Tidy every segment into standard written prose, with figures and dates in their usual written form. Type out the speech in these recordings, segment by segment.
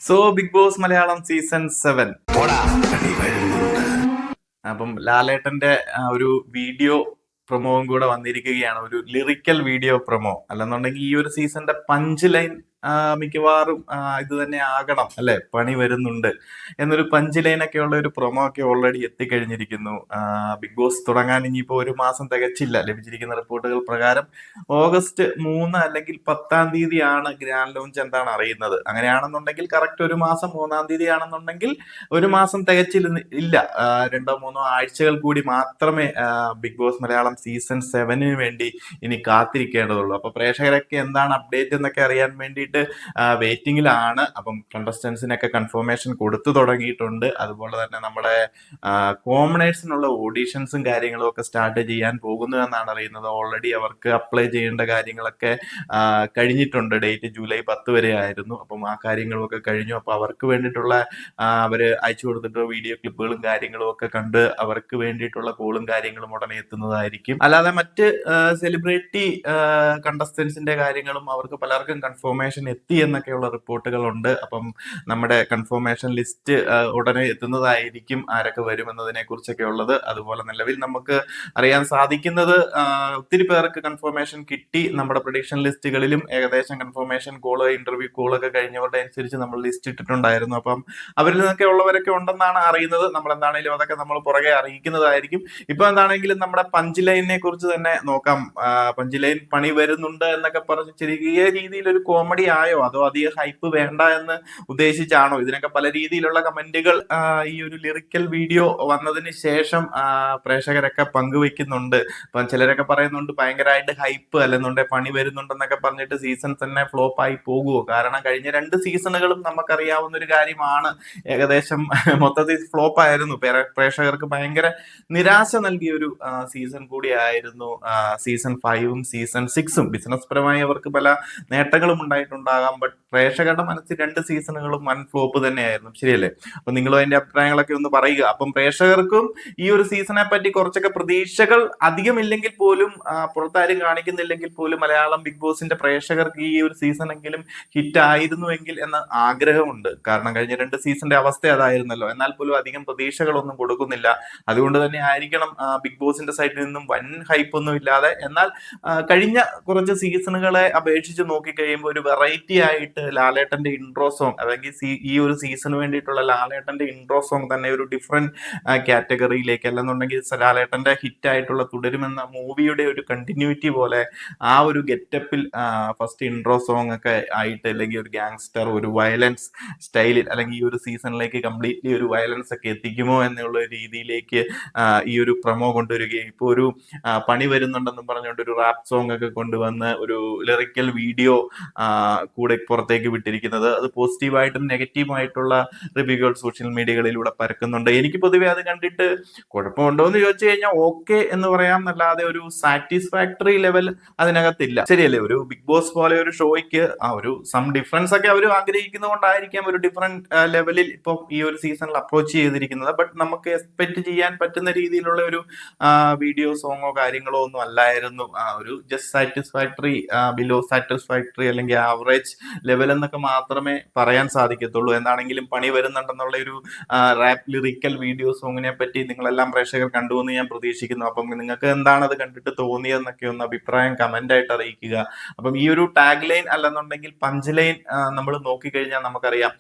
So Big boss Malayalam season 7 അപ്പം ലാലേട്ടന്റെ ഒരു വീഡിയോ പ്രൊമോവും കൂടെ വന്നിരിക്കുകയാണ്. ഒരു ലിറിക്കൽ വീഡിയോ പ്രൊമോ. അല്ലെന്നുണ്ടെങ്കിൽ ഈ ഒരു സീസണിന്റെ പഞ്ച് ലൈൻ മിക്കവാറും ഇത് തന്നെ ആകണം അല്ലെ, പണി വരുന്നുണ്ട് എന്നൊരു പഞ്ച് ലൈനൊക്കെ ഉള്ള ഒരു പ്രൊമോ ഒക്കെ ഓൾറെഡി എത്തിക്കഴിഞ്ഞിരിക്കുന്നു. ബിഗ് ബോസ് തുടങ്ങാൻ ഇനിയിപ്പോ ഒരു മാസം തികച്ചില്ല. ലഭിച്ചിരിക്കുന്ന റിപ്പോർട്ടുകൾ പ്രകാരം ഓഗസ്റ്റ് 3 അല്ലെങ്കിൽ 10 തീയതിയാണ് ഗ്രാൻഡ് ലോഞ്ച് എന്താണ് അറിയുന്നത്. അങ്ങനെയാണെന്നുണ്ടെങ്കിൽ കറക്റ്റ് ഒരു മാസം 3 തീയതി ആണെന്നുണ്ടെങ്കിൽ ഒരു മാസം തികച്ചില്ല ഇല്ല. 2-3 ആഴ്ചകൾ കൂടി മാത്രമേ ബിഗ് ബോസ് മലയാളം സീസൺ 7 വേണ്ടി ഇനി കാത്തിരിക്കേണ്ടതുള്ളൂ. അപ്പൊ പ്രേക്ഷകരൊക്കെ എന്താണ് അപ്ഡേറ്റ് എന്നൊക്കെ അറിയാൻ വേണ്ടിയിട്ട് വെയിറ്റിംഗിലാണ്. അപ്പം കണ്ടസ്റ്റൻസിനൊക്കെ കൺഫർമേഷൻ കൊടുത്തു തുടങ്ങിയിട്ടുണ്ട്. അതുപോലെ തന്നെ നമ്മുടെ കോമണേഴ്സിനുള്ള ഓഡീഷൻസും കാര്യങ്ങളും ഒക്കെ സ്റ്റാർട്ട് ചെയ്യാൻ പോകുന്നു എന്നാണ് അറിയുന്നത്. ഓൾറെഡി അവർക്ക് അപ്ലൈ ചെയ്യേണ്ട കാര്യങ്ങളൊക്കെ കഴിഞ്ഞിട്ടുണ്ട്. ഡേറ്റ് ജൂലൈ 10 വരെ ആയിരുന്നു. അപ്പം ആ കാര്യങ്ങളൊക്കെ കഴിഞ്ഞു. അപ്പൊ അവർക്ക് വേണ്ടിയിട്ടുള്ള അവര് അയച്ചു കൊടുത്തിട്ട് വീഡിയോ ക്ലിപ്പുകളും കാര്യങ്ങളും ഒക്കെ കണ്ട് അവർക്ക് വേണ്ടിയിട്ടുള്ള കോളും കാര്യങ്ങളും ഉടനെ എത്തുന്നതായിരിക്കും. അല്ലാതെ മറ്റ് സെലിബ്രിറ്റി കണ്ടസ്റ്റൻസിന്റെ കാര്യങ്ങളും അവർക്ക് പലർക്കും കൺഫർമേഷൻ എത്തി എന്നൊക്കെയുള്ള റിപ്പോർട്ടുകളുണ്ട്. അപ്പം നമ്മുടെ കൺഫർമേഷൻ ലിസ്റ്റ് ഉടനെ എത്തുന്നതായിരിക്കും. ആരൊക്കെ വരുമെന്നതിനെ കുറിച്ചൊക്കെ ഉള്ളത്. അതുപോലെ നിലവിൽ നമുക്ക് അറിയാൻ സാധിക്കുന്നത് ഒത്തിരി പേർക്ക് കൺഫർമേഷൻ കിട്ടി. നമ്മുടെ പ്രഡിക്ഷൻ ലിസ്റ്റുകളിലും ഏകദേശം കൺഫർമേഷൻ കോള്, ഇന്റർവ്യൂ കോളൊക്കെ കഴിഞ്ഞവരുടെ അനുസരിച്ച് നമ്മൾ ലിസ്റ്റ് ഇട്ടിട്ടുണ്ടായിരുന്നു. അപ്പം അവരിൽ നിന്നൊക്കെ ഉള്ളവരൊക്കെ ഉണ്ടെന്നാണ് അറിയുന്നത്. നമ്മൾ എന്താണെങ്കിലും അതൊക്കെ നമ്മൾ പുറകെ അറിയിക്കുന്നതായിരിക്കും. ഇപ്പൊ എന്താണെങ്കിലും നമ്മുടെ പഞ്ച് ലൈനിനെ കുറിച്ച് തന്നെ നോക്കാം. പഞ്ച് ലൈൻ പണി വരുന്നുണ്ട് എന്നൊക്കെ പറഞ്ഞ് ചെറിയ രീതിയിൽ ഒരു കോമഡി ആയോ, അതോ അധികം ഹൈപ്പ് വേണ്ട എന്ന് ഉദ്ദേശിച്ചാണോ? ഇതിനൊക്കെ പല രീതിയിലുള്ള കമന്റുകൾ ഈ ഒരു ലിറിക്കൽ വീഡിയോ വന്നതിന് ശേഷം പ്രേക്ഷകരൊക്കെ പങ്കുവെക്കുന്നുണ്ട്. ഇപ്പം ചിലരൊക്കെ പറയുന്നുണ്ട് ഭയങ്കരമായിട്ട് ഹൈപ്പ് അല്ലെന്നുണ്ടെ പണി വരുന്നുണ്ടെന്നൊക്കെ പറഞ്ഞിട്ട് സീസൺ തന്നെ ഫ്ലോപ്പ് ആയി പോകുമോ? കാരണം കഴിഞ്ഞ 2 സീസണുകളും നമുക്കറിയാവുന്ന ഒരു കാര്യമാണ്. ഏകദേശം മൊത്തത്തിൽ ഫ്ലോപ്പ് ആയിരുന്നു. പ്രേക്ഷകർക്ക് ഭയങ്കര നിരാശ നൽകിയ ഒരു സീസൺ കൂടിയായിരുന്നു സീസൺ 5ഉം സീസൺ 6ഉം. ബിസിനസ് പരമായി അവർക്ക് പല നേട്ടങ്ങളും ഉണ്ടായിട്ടുണ്ടാകാം. ബട്ട് പ്രേക്ഷകരുടെ മനസ്സിൽ 2 സീസണുകളും വൻ ഫ്ലോപ്പ് തന്നെയായിരുന്നു. ശരിയല്ലേ? അപ്പൊ നിങ്ങളും അതിന്റെ അഭിപ്രായങ്ങളൊക്കെ ഒന്ന് പറയുക. അപ്പം പ്രേക്ഷകർക്കും ഈ ഒരു സീസണെ പറ്റി കുറച്ചൊക്കെ പ്രതീക്ഷകൾ അധികമില്ലെങ്കിൽ പോലും, പുറത്താരും കാണിക്കുന്നില്ലെങ്കിൽ പോലും മലയാളം ബിഗ് ബോസിന്റെ പ്രേക്ഷകർക്ക് ഈ ഒരു സീസണെങ്കിലും ഹിറ്റ് ആയിരുന്നുവെങ്കിൽ എന്ന ആഗ്രഹമുണ്ട്. കാരണം കഴിഞ്ഞ 2 സീസണിന്റെ അവസ്ഥ അതായിരുന്നല്ലോ. എന്നാൽ പോലും അധികം പ്രതീക്ഷകളൊന്നും കൊടുക്കുന്നില്ല. അതുകൊണ്ട് തന്നെ ആയിരിക്കണം ബിഗ് ബോസിന്റെ സൈഡിൽ നിന്നും വൻ ഹൈപ്പ് ഒന്നും ഇല്ലാതെ, എന്നാൽ കഴിഞ്ഞ കുറച്ച് സീസണുകളെ അപേക്ഷിച്ച് നോക്കിക്കഴിയുമ്പോൾ ഒരു വെറൈറ്റി ആയിട്ട് ലാലേട്ടന്റെ ഇൻട്രോ സോങ്, അല്ലെങ്കിൽ ഈ ഒരു സീസണിന് വേണ്ടിയിട്ടുള്ള ലാലേട്ടന്റെ ഇൻട്രോ സോങ് തന്നെ ഒരു ഡിഫറെന്റ് കാറ്റഗറിയിലേക്ക്, അല്ലെന്നുണ്ടെങ്കിൽ ലാലേട്ടന്റെ ഹിറ്റ് ആയിട്ടുള്ള തുടരുമെന്ന മൂവിയുടെ ഒരു കണ്ടിന്യൂറ്റി പോലെ ആ ഒരു ഗെറ്റപ്പിൽ ഫസ്റ്റ് ഇൻട്രോ സോങ് ഒക്കെ ആയിട്ട്, അല്ലെങ്കിൽ ഒരു ഗാങ്സ്റ്റർ, ഒരു വയലൻസ് സ്റ്റൈലിൽ, അല്ലെങ്കിൽ ഈ ഒരു സീസണിലേക്ക് കംപ്ലീറ്റ്ലി ഒരു വയലൻസ് ഒക്കെ എത്തിക്കുമോ എന്നുള്ള രീതിയിലേക്ക് ഈ ഒരു പ്രൊമോ കൊണ്ടുവരികയും ഇപ്പൊ ഒരു പണി വരുന്നുണ്ടെന്നും പറഞ്ഞുകൊണ്ട് ഒരു റാപ്പ് സോങ് ഒക്കെ കൊണ്ടുവന്ന് ഒരു ലിറിക്കൽ വീഡിയോ കൂടെ പുറത്തേക്ക് വിട്ടിരിക്കുന്നത്. അത് പോസിറ്റീവായിട്ടും നെഗറ്റീവായിട്ടുള്ള റിവ്യൂകൾ സോഷ്യൽ മീഡിയകളിലൂടെ പരക്കുന്നുണ്ട്. എനിക്ക് പൊതുവെ അത് കണ്ടിട്ട് കുഴപ്പമുണ്ടോ എന്ന് ചോദിച്ചു കഴിഞ്ഞാൽ ഓക്കെ എന്ന് പറയാം എന്നല്ലാതെ ഒരു സാറ്റിസ്ഫാക്ടറി ലെവൽ അതിനകത്തില്ല. ശരിയല്ലേ? ഒരു ബിഗ് ബോസ് പോലെ ഒരു ഷോയ്ക്ക് ഒരു സം ഡിഫറൻസ് ഒക്കെ അവർ ആഗ്രഹിക്കുന്നതുകൊണ്ടായിരിക്കാം ഒരു ഡിഫറെന്റ് ലെവലിൽ ഇപ്പം ഈ ഒരു സീസണിൽ അപ്രോച്ച് ചെയ്തിരിക്കുന്നത്. ബട്ട് നമുക്ക് എക്സ്പെക്ട് ചെയ്യാൻ പറ്റുന്ന രീതിയിലുള്ള ഒരു വീഡിയോ സോങ്ങോ കാര്യങ്ങളോ ഒന്നും അല്ലായിരുന്നു. ഒരു ജസ്റ്റ് സാറ്റിസ്ഫാക്ടറി, ബിലോ സാറ്റിസ്ഫാക്ടറി അല്ലെങ്കിൽ ആവറേജ് ലെവൽ എന്നൊക്കെ മാത്രമേ പറയാൻ സാധിക്കത്തുള്ളൂ. എന്താണെങ്കിലും പണി വരുന്നുണ്ടെന്നുള്ള ഒരു റാപ്പ് ലിറിക്കൽ വീഡിയോ സോങ്ങിനെ പറ്റി നിങ്ങളെല്ലാം പ്രേക്ഷകർ കണ്ടുവെന്ന് ഞാൻ പ്രതീക്ഷിക്കുന്നു. അപ്പം നിങ്ങൾക്ക് എന്താണ് അത് കണ്ടിട്ട് തോന്നിയതെന്നൊക്കെ ഒന്ന് അഭിപ്രായം കമന്റ് ആയിട്ട് അറിയിക്കുക. അപ്പം ഈ ഒരു ടാഗ് ലൈൻ അല്ലെന്നുണ്ടെങ്കിൽ പഞ്ച് ലൈൻ നമ്മൾ നോക്കിക്കഴിഞ്ഞാൽ നമുക്കറിയാം,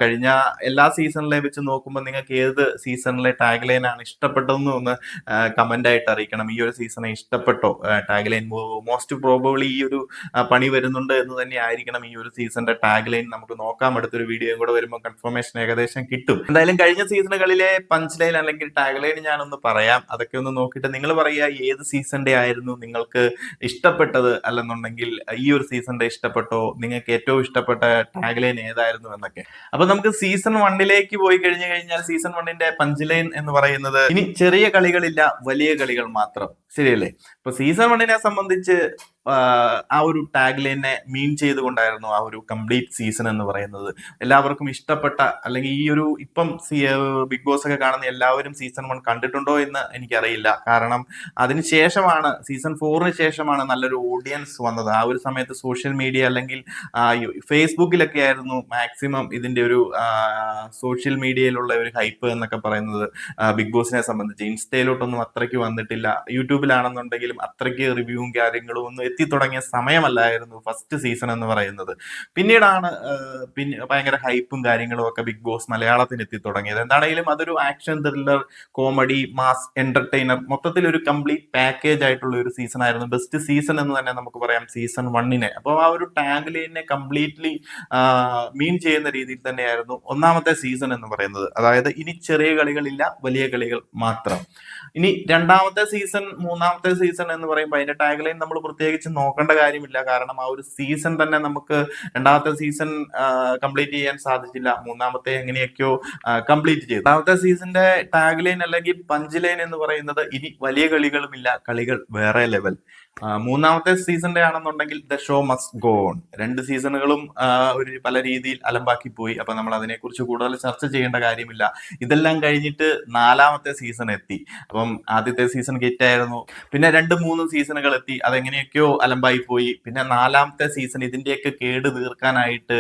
കഴിഞ്ഞ എല്ലാ സീസണിലെ വെച്ച് നോക്കുമ്പോൾ നിങ്ങൾക്ക് ഏത് സീസണിലെ ടാഗ് ലൈൻ ആണ് ഇഷ്ടപ്പെട്ടതെന്ന് ഒന്ന് കമന്റ് ആയിട്ട് അറിയിക്കണം. ഈ ഒരു സീസണെ ഇഷ്ടപ്പെട്ടോ? ടാഗ് ലൈൻ മോസ്റ്റ് പ്രോബബ്ലി ഈ ഒരു പണി വരുന്നുണ്ട് എന്ന് തന്നെ ആയിരിക്കണം ഈ ഒരു സീസണിന്റെ ടാഗ് ലൈൻ. നമുക്ക് നോക്കാം, അടുത്തൊരു വീഡിയോയും കൂടെ വരുമ്പോൾ കൺഫർമേഷൻ ഏകദേശം കിട്ടും. എന്തായാലും കഴിഞ്ഞ സീസണുകളിലെ പഞ്ച് ലൈൻ അല്ലെങ്കിൽ ടാഗ് ലൈൻ ഞാനൊന്ന് പറയാം. അതൊക്കെ ഒന്ന് നോക്കിയിട്ട് നിങ്ങൾ പറയുക ഏത് സീസണിന്റെ ആയിരുന്നു നിങ്ങൾക്ക് ഇഷ്ടപ്പെട്ടത്, അല്ലെന്നുണ്ടെങ്കിൽ ഈ ഒരു സീസണിന്റെ ഇഷ്ടപ്പെട്ടോ, നിങ്ങൾക്ക് ഏറ്റവും ഇഷ്ടപ്പെട്ട ടാഗ് ലൈൻ ഏതായിരുന്നു എന്നൊക്കെ. അപ്പൊ നമുക്ക് സീസൺ 1ലേക്ക് പോയി കഴിഞ്ഞു കഴിഞ്ഞാൽ സീസൺ 1ന്റെ പഞ്ച് ലൈൻ എന്ന് പറയുന്നത് ഇനി ചെറിയ കളികളില്ല, വലിയ കളികൾ മാത്രം. ശരിയല്ലേ? ഇപ്പൊ സീസൺ 1നെ സംബന്ധിച്ച് ആ ഒരു ടാഗ് ലൈനെ മീൻ ചെയ്തുകൊണ്ടായിരുന്നു ആ ഒരു കംപ്ലീറ്റ് സീസൺ എന്ന് പറയുന്നത്. എല്ലാവർക്കും ഇഷ്ടപ്പെട്ട, അല്ലെങ്കിൽ ഈ ഒരു ഇപ്പം ബിഗ് ബോസ് ഒക്കെ കാണുന്ന എല്ലാവരും സീസൺ 1 കണ്ടിട്ടുണ്ടോ എന്ന് എനിക്കറിയില്ല. കാരണം അതിനുശേഷമാണ്, സീസൺ 4ന് ശേഷമാണ് നല്ലൊരു ഓഡിയൻസ് വന്നത്. ആ ഒരു സമയത്ത് സോഷ്യൽ മീഡിയ അല്ലെങ്കിൽ ഫേസ്ബുക്കിലൊക്കെ ആയിരുന്നു മാക്സിമം ഇതിന്റെ ഒരു സോഷ്യൽ മീഡിയയിലുള്ള ഒരു ഹൈപ്പ് എന്നൊക്കെ പറയുന്നത് ബിഗ് ബോസിനെ സംബന്ധിച്ച്. ഇൻസ്റ്റയിലോട്ടൊന്നും അത്രയ്ക്ക് വന്നിട്ടില്ല. യൂട്യൂബിലാണെന്നുണ്ടെങ്കിലും അത്രയ്ക്ക് റിവ്യൂവും കാര്യങ്ങളും ഒന്നും എത്തി തുടങ്ങിയ സമയമല്ലായിരുന്നു ഫസ്റ്റ് സീസൺ എന്ന് പറയുന്നത്. പിന്നീടാണ് പിന്നെ ഭയങ്കര ഹൈപ്പും കാര്യങ്ങളും ഒക്കെ ബിഗ് ബോസ് മലയാളത്തിന് എത്തി തുടങ്ങിയത്. എന്താണെങ്കിലും അതൊരു action, thriller, comedy, mass, entertainer, മൊത്തത്തിൽ ഒരു കംപ്ലീറ്റ് പാക്കേജ് ആയിട്ടുള്ള ഒരു സീസൺ ആയിരുന്നു. ബെസ്റ്റ് സീസൺ എന്ന് തന്നെ നമുക്ക് പറയാം സീസൺ 1നെ. അപ്പോൾ ആ ഒരു ടാഗ് ലൈനെ കംപ്ലീറ്റ്ലി മീൻ ചെയ്യുന്ന രീതിയിൽ തന്നെയായിരുന്നു ഒന്നാമത്തെ സീസൺ എന്ന് പറയുന്നത്. അതായത് ഇനി ചെറിയ കളികളില്ല, വലിയ കളികൾ മാത്രം. ഇനി രണ്ടാമത്തെ സീസൺ, മൂന്നാമത്തെ സീസൺ എന്ന് പറയുമ്പോൾ അതിന്റെ ടാഗ് ലൈൻ നമ്മൾ പ്രത്യേകിച്ച് നോക്കേണ്ട കാര്യമില്ല. കാരണം ആ ഒരു സീസൺ തന്നെ നമുക്ക് രണ്ടാമത്തെ സീസൺ കംപ്ലീറ്റ് ചെയ്യാൻ സാധിച്ചില്ല. മൂന്നാമത്തെ എങ്ങനെയൊക്കെയോ കംപ്ലീറ്റ് ചെയ്തു. രണ്ടാമത്തെ സീസണിന്റെ ടാഗ് ലൈൻ അല്ലെങ്കിൽ പഞ്ച് ലൈൻ എന്ന് പറയുന്നത് ഇനി വലിയ കളികളുമില്ല, കളികൾ വേറെ ലെവൽ. മൂന്നാമത്തെ സീസണിന്റെ ആണെന്നുണ്ടെങ്കിൽ the show must go on. രണ്ട് സീസണുകളും ഒരു പല രീതിയിൽ അലമ്പാക്കി പോയി. അപ്പൊ നമ്മൾ അതിനെക്കുറിച്ച് കൂടുതൽ ചർച്ച ചെയ്യേണ്ട കാര്യമില്ല. ഇതെല്ലാം കഴിഞ്ഞിട്ട് നാലാമത്തെ സീസൺ എത്തി. അപ്പം ആദ്യത്തെ സീസൺ ഗെറ്റായിരുന്നു, പിന്നെ 2-3 സീസണുകൾ എത്തി, അതെങ്ങനെയൊക്കെയോ അലമ്പായി പോയി. പിന്നെ നാലാമത്തെ സീസൺ ഇതിന്റെയൊക്കെ കേട് തീർക്കാനായിട്ട്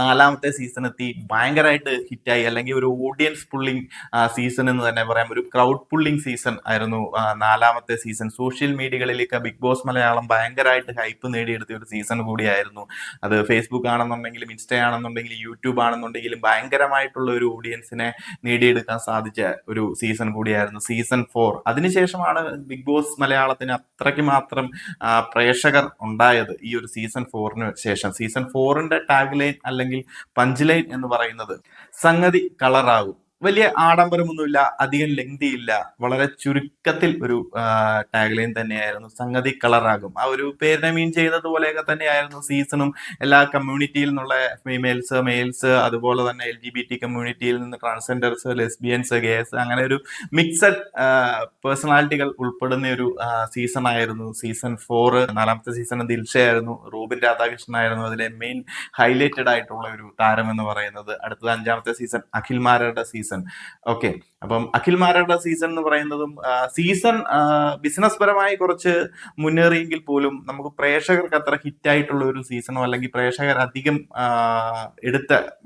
നാലാമത്തെ സീസൺ എത്തി, ഭയങ്കരമായിട്ട് ഹിറ്റായി. അല്ലെങ്കിൽ ഒരു ഓഡിയൻസ് പുള്ളിങ് സീസൺ എന്ന് തന്നെ പറയാം, ഒരു ക്രൗഡ് പുള്ളിങ് സീസൺ ആയിരുന്നു നാലാമത്തെ സീസൺ. സോഷ്യൽ മീഡിയകളിലേക്ക് ബിഗ് ബോസ് മലയാളം ഭയങ്കരമായിട്ട് ഹൈപ്പ് നേടിയെടുത്ത ഒരു സീസൺ കൂടിയായിരുന്നു അത്. ഫേസ്ബുക്ക് ആണെന്നുണ്ടെങ്കിലും, ഇൻസ്റ്റ ആണെന്നുണ്ടെങ്കിലും, യൂട്യൂബ് ആണെന്നുണ്ടെങ്കിലും ഭയങ്കരമായിട്ടുള്ള ഒരു ഓഡിയൻസിനെ നേടിയെടുക്കാൻ സാധിച്ച ഒരു സീസൺ കൂടിയായിരുന്നു സീസൺ 4. അതിനുശേഷമാണ് ബിഗ് ബോസ് മലയാളത്തിന് അത്രയ്ക്ക് മാത്രം പ്രേക്ഷകർ ഉണ്ടായത് ഈ ഒരു സീസൺ 4ന് ശേഷം. സീസൺ 4ന്റെ ടാഗ് ലൈൻ അല്ലെങ്കിൽ പഞ്ച് ലൈൻ എന്ന് പറയുന്നത് സംഗതി കളറാകും. വലിയ ആഡംബരമൊന്നുമില്ല, അധികം ലെങ്തി ഇല്ല, വളരെ ചുരുക്കത്തിൽ ഒരു ടാഗ് ലൈൻ തന്നെയായിരുന്നു സംഗതി കളറാകും. ആ ഒരു പേരിനെ മീൻ ചെയ്യുന്നത് പോലെയൊക്കെ തന്നെയായിരുന്നു സീസണും. എല്ലാ കമ്മ്യൂണിറ്റിയിൽ നിന്നുള്ള ഫീമെയിൽസ്, മെയിൽസ്, അതുപോലെ തന്നെ LGBT കമ്മ്യൂണിറ്റിയിൽ നിന്ന് ട്രാൻസ്ജെൻഡേഴ്സ്, ലെസ്ബിയൻസ്, ഗേസ്, അങ്ങനെ ഒരു മിക്സഡ് പേഴ്സണാലിറ്റികൾ ഉൾപ്പെടുന്ന ഒരു സീസൺ ആയിരുന്നു സീസൺ 4. നാലാമത്തെ സീസൺ ദിൽഷയായിരുന്നു, റൂബിൻ രാധാകൃഷ്ണനായിരുന്നു അതിലെ മെയിൻ ഹൈലൈറ്റഡ് ആയിട്ടുള്ള ഒരു താരം എന്ന് പറയുന്നത്. അടുത്തത് 5ാമത്തെ സീസൺ അഖിൽമാരുടെ സീസൺ. ഓക്കെ, അപ്പം അഖിൽമാരുടെ സീസൺ എന്ന് പറയുന്നതും സീസൺ ബിസിനസ് പരമായി കുറച്ച് മുന്നേറിയെങ്കിൽ പോലും നമുക്ക് പ്രേക്ഷകർക്ക് അത്ര ഹിറ്റായിട്ടുള്ള ഒരു സീസണോ അല്ലെങ്കിൽ പ്രേക്ഷകർ അധികം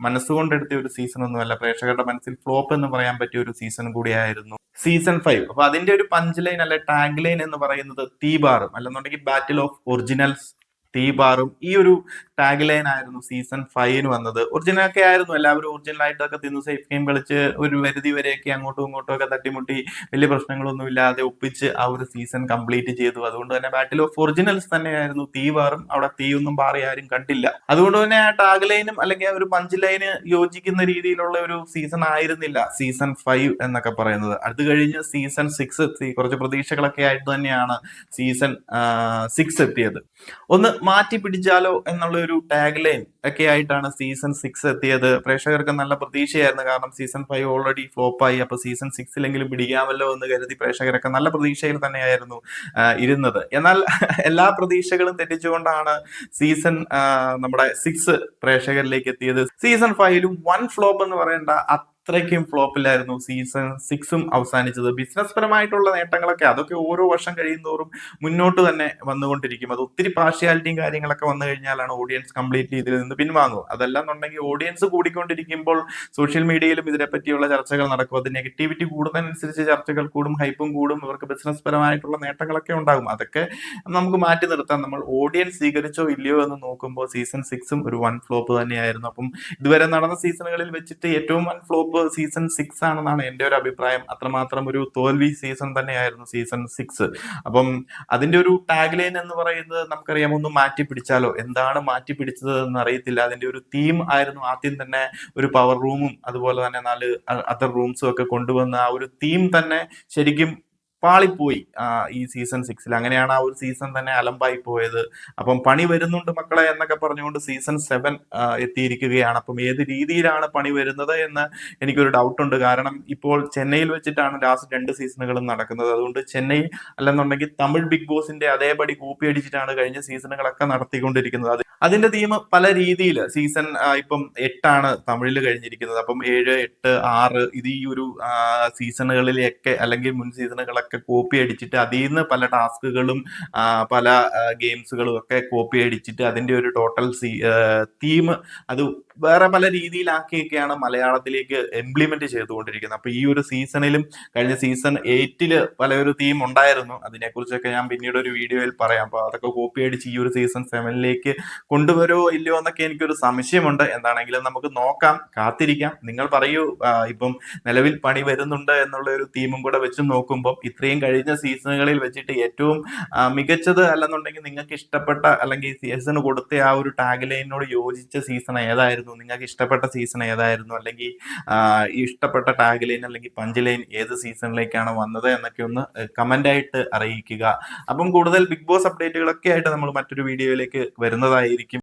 മനസ്സുകൊണ്ട് എടുത്ത ഒരു സീസണൊന്നും അല്ല. പ്രേക്ഷകരുടെ മനസ്സിൽ ഫ്ലോപ്പ് എന്ന് പറയാൻ പറ്റിയ ഒരു സീസൺ കൂടിയായിരുന്നു സീസൺ 5. അപ്പൊ അതിന്റെ ഒരു പഞ്ച് ലൈൻ അല്ലെ ടാഗ് ലൈൻ എന്ന് പറയുന്നത് തീബാറും, അല്ലെന്നുണ്ടെങ്കിൽ ബാറ്റിൽ ഓഫ് ഒറിജിനൽസ് തീബാറും. ഈ ഒരു ടാഗ് ലൈൻ ആയിരുന്നു സീസൺ 5ന് വന്നത്. ഒറിജിനൽ ഒക്കെ ആയിരുന്നു, എല്ലാവരും ഒറിജിനൽ ആയിട്ടൊക്കെ തിന്നു സേഫ് ഗെയിം കളിച്ച് ഒരു പരിധി വരെയൊക്കെ അങ്ങോട്ടും ഇങ്ങോട്ടും ഒക്കെ തട്ടിമുട്ടി വലിയ പ്രശ്നങ്ങളൊന്നും ഇല്ലാതെ ഒപ്പിച്ച് ആ ഒരു സീസൺ കംപ്ലീറ്റ് ചെയ്തു. അതുകൊണ്ട് തന്നെ ബാറ്റിൽ ഓഫ് ഒറിജിനൽസ് തന്നെയായിരുന്നു തീബാറും. അവിടെ തീയൊന്നും പാറി ആരും കണ്ടില്ല. അതുകൊണ്ട് തന്നെ ആ ടാഗ് ലൈനും അല്ലെങ്കിൽ ആ ഒരു പഞ്ച് ലൈന് യോജിക്കുന്ന രീതിയിലുള്ള ഒരു സീസൺ ആയിരുന്നില്ല സീസൺ 5 എന്നൊക്കെ പറയുന്നത്. അത് കഴിഞ്ഞ് സീസൺ 6 എത്തി. കുറച്ച് പ്രതീക്ഷകളൊക്കെ ആയിട്ട് തന്നെയാണ് സീസൺ 6 എത്തിയത്. ഒന്ന് മാറ്റി പിടിച്ചാലോ എന്നുള്ള ഒരു ടാഗ് ലൈൻ ഒക്കെ ആയിട്ടാണ് സീസൺ 6 എത്തിയത്. പ്രേക്ഷകർക്ക് നല്ല പ്രതീക്ഷയായിരുന്നു, കാരണം സീസൺ 5 ഓൾറെഡി ഫ്ലോപ്പായി. അപ്പൊ സീസൺ 6ലെങ്കിലും പിടിക്കാമല്ലോ എന്ന് കരുതി പ്രേക്ഷകരൊക്കെ നല്ല പ്രതീക്ഷയിൽ തന്നെയായിരുന്നു ഇരുന്നത്. എന്നാൽ എല്ലാ പ്രതീക്ഷകളും തെറ്റിച്ചുകൊണ്ടാണ് സീസൺ നമ്മുടെ 6 പ്രേക്ഷകരിലേക്ക് എത്തിയത്. സീസൺ 5ലും 1 ഫ്ലോപ്പ് എന്ന് പറയേണ്ട അത്രയ്ക്കും ഫ്ലോപ്പിലായിരുന്നു സീസൺ 6ഉം അവസാനിച്ചത്. ബിസിനസ് പരമായിട്ടുള്ള നേട്ടങ്ങളൊക്കെ അതൊക്കെ ഓരോ വർഷം കഴിയുന്നതോറും മുന്നോട്ട് തന്നെ വന്നുകൊണ്ടിരിക്കും. അത് ഒത്തിരി പാർഷ്യാലിറ്റിയും കാര്യങ്ങളൊക്കെ വന്നു കഴിഞ്ഞാലാണ് ഓഡിയൻസ് കംപ്ലീറ്റ്ലി ഇതിൽ നിന്ന് പിൻവാങ്ങും. അതല്ലാന്നുണ്ടെങ്കിൽ ഓഡിയൻസ് കൂടിക്കൊണ്ടിരിക്കുമ്പോൾ സോഷ്യൽ മീഡിയയിലും ഇതിനെപ്പറ്റിയുള്ള ചർച്ചകൾ നടക്കും. അത് നെഗറ്റിവിറ്റി കൂടുന്നതനുസരിച്ച് ചർച്ചകൾ കൂടും, ഹൈപ്പും കൂടും, ഇവർക്ക് ബിസിനസ് പരമായിട്ടുള്ള നേട്ടങ്ങളൊക്കെ ഉണ്ടാകും. അതൊക്കെ നമുക്ക് മാറ്റി നിർത്താം. നമ്മൾ ഓഡിയൻസ് സ്വീകരിച്ചോ ഇല്ലയോ എന്ന് നോക്കുമ്പോൾ സീസൺ 6ഉം ഒരു 1 ഫ്ലോപ്പ് തന്നെയായിരുന്നു. അപ്പം ഇതുവരെ നടന്ന സീസണുകളിൽ വെച്ചിട്ട് ഏറ്റവും 1 ഫ്ലോപ്പ് സീസൺ 6 ആണെന്നാണ് എൻ്റെ ഒരു അഭിപ്രായം. അത്രമാത്രം ഒരു തോൽവി സീസൺ തന്നെയായിരുന്നു സീസൺ 6. അപ്പം അതിന്റെ ഒരു ടാഗ് ലൈൻ എന്ന് പറയുന്നത് നമുക്കറിയാം, ഒന്ന് മാറ്റി പിടിച്ചാലോ. എന്താണ് മാറ്റി പിടിച്ചത് എന്ന് അറിയത്തില്ല. അതിന്റെ ഒരു തീം ആയിരുന്നു ആദ്യം തന്നെ ഒരു പവർ റൂമും അതുപോലെ തന്നെ 4 അതർ റൂംസും ഒക്കെ കൊണ്ടുവന്ന ആ ഒരു തീം തന്നെ ശരിക്കും പാളിപ്പോയി ഈ സീസൺ 6. അങ്ങനെയാണ് ആ ഒരു സീസൺ തന്നെ അലമ്പായി പോയത്. അപ്പം പണി വരുന്നുണ്ട് മക്കളെ എന്നൊക്കെ പറഞ്ഞുകൊണ്ട് സീസൺ 7 എത്തിയിരിക്കുകയാണ്. അപ്പം ഏത് രീതിയിലാണ് പണി വരുന്നത് എന്ന് എനിക്കൊരു ഡൗട്ട് ഉണ്ട്. കാരണം ഇപ്പോൾ ചെന്നൈയിൽ വെച്ചിട്ടാണ് ലാസ്റ്റ് 2 സീസണുകളും നടക്കുന്നത്. അതുകൊണ്ട് ചെന്നൈ അല്ലെന്നുണ്ടെങ്കിൽ തമിഴ് ബിഗ് ബോസിന്റെ അതേപടി കോപ്പി അടിച്ചിട്ടാണ് കഴിഞ്ഞ സീസണുകളൊക്കെ നടത്തിക്കൊണ്ടിരിക്കുന്നത്. അതിന്റെ തീം പല രീതിയിൽ സീസൺ ഇപ്പം 8 തമിഴിൽ കഴിഞ്ഞിരിക്കുന്നത്. അപ്പം 7, 8, 6 ഇത് ഈ ഒരു സീസണുകളിലൊക്കെ അല്ലെങ്കിൽ മുൻ സീസണുകളൊക്കെ കോപ്പി അടിച്ചിട്ട് അതിൽ നിന്ന് പല ടാസ്കുകളും പല ഗെയിംസുകളും ഒക്കെ കോപ്പി അടിച്ചിട്ട് അതിന്റെ ഒരു ടോട്ടൽ തീം അത് വേറെ പല രീതിയിലാക്കിയൊക്കെയാണ് മലയാളത്തിലേക്ക് ഇംപ്ലിമെന്റ് ചെയ്തുകൊണ്ടിരിക്കുന്നത്. അപ്പൊ ഈ ഒരു സീസണിലും കഴിഞ്ഞ സീസൺ 8 പല ഒരു തീം ഉണ്ടായിരുന്നു. അതിനെക്കുറിച്ചൊക്കെ ഞാൻ പിന്നീട് ഒരു വീഡിയോയിൽ പറയാം. അപ്പൊ അതൊക്കെ കോപ്പി അടിച്ച് ഈ ഒരു സീസൺ 7ലേക്ക് കൊണ്ടുവരുമോ ഇല്ലയോ എന്നൊക്കെ എനിക്കൊരു സംശയമുണ്ട്. എന്താണെങ്കിലും നമുക്ക് നോക്കാം, കാത്തിരിക്കാം. നിങ്ങൾ പറയൂ, ഇപ്പം നിലവിൽ പണി വരുന്നുണ്ട് എന്നുള്ള ഒരു തീമും കൂടെ വെച്ച് നോക്കുമ്പോൾ ഇത്രയും കഴിഞ്ഞ സീസണുകളിൽ വെച്ചിട്ട് ഏറ്റവും മികച്ചത് അല്ലെന്നുണ്ടെങ്കിൽ നിങ്ങൾക്ക് ഇഷ്ടപ്പെട്ട അല്ലെങ്കിൽ സീസണ് കൊടുത്ത ആ ഒരു ടാഗ് ലൈനിനോട് യോജിച്ച സീസൺ ഏതായിരുന്നു, നിങ്ങൾക്ക് ഇഷ്ടപ്പെട്ട സീസൺ ഏതായിരുന്നു, അല്ലെങ്കിൽ ഇഷ്ടപ്പെട്ട ടാഗ് ലൈൻ അല്ലെങ്കിൽ പഞ്ച് ലൈൻ ഏത് സീസണിലേക്കാണ് വന്നത് എന്നൊക്കെ ഒന്ന് കമന്റ് ആയിട്ട് അറിയിക്കുക. അപ്പം കൂടുതൽ ബിഗ് ബോസ് അപ്ഡേറ്റുകളൊക്കെ ആയിട്ട് നമ്മൾ മറ്റൊരു വീഡിയോയിലേക്ക് വരുന്നതായിരിക്കും.